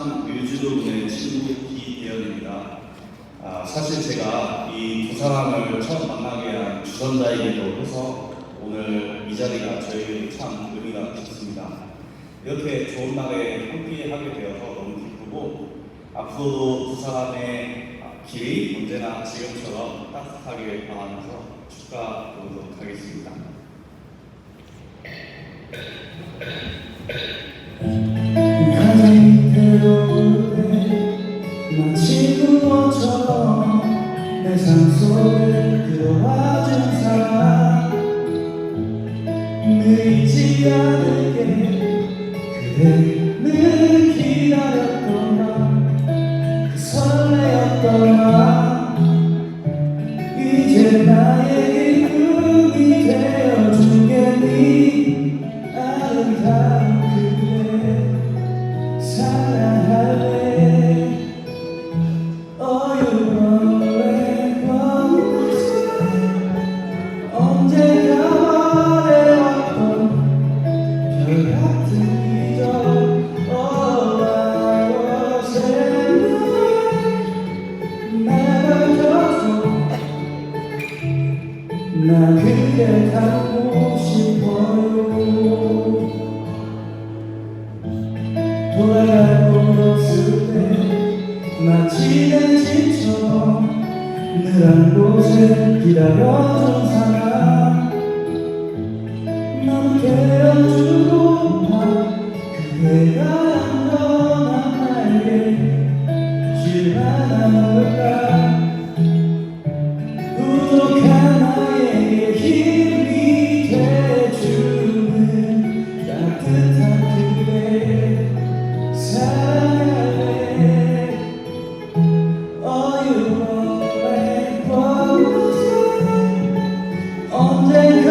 친한 류준호군의 친구 이대현입니다. 사실 제가 이 두 사람을 처음 만나게 한 주선자이기도 해서 오늘 이 자리가 저에게 참 의미가 깊습니다. 이렇게 좋은 날에 함께 하게 되어서 너무 기쁘고 앞으로도 두 사람의 길이 언제나 지금처럼 따뜻하게 바라면서 축하드리도록 하겠습니다. 나의 대로에 마치 구멍처럼 내 삶 속을 끌어와준 사람 늘 잊지 않을게 그대를 기다렸던 맘 그 설레었던 맘 이제 나에게 꿈이 되어주겠니 아름다운 그대 사랑할래. Oh, you always want 언제가 말해왔던 별 같은 기적. Oh, I was in 내가 져서 나 그대 닮고 싶어요. 돌아갈 곳 없을 때 마치 내 집처럼 늘 한 곳에 기다려준 사람 너무 되어주고파 그대가 안전한 날개 실만한 걸까 부족한 나에게 힘이 돼주는 따뜻한 그대 사랑할래. Oh, you always want 언젠가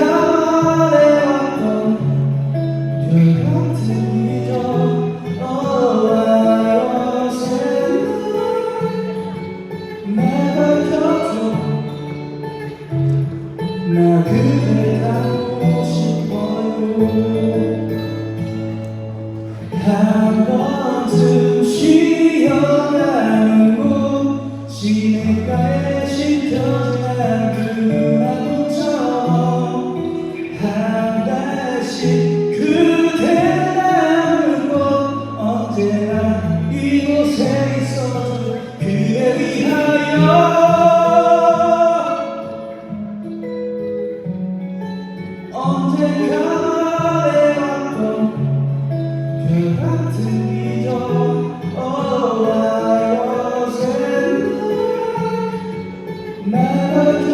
말해왔던 별 같은 기적. Oh, I was in 내가 곁에 나 그대 닮고 싶어요. 한 번쯤 쉬어가는 곳 시냇가에 심겨진 그 나무처럼 한 달씩 그대 남은 곳 언제나 이곳에 있어줘 그대 위하여. 언젠가 말해왔던 별 같은 기적. Oh, I was in 나가 져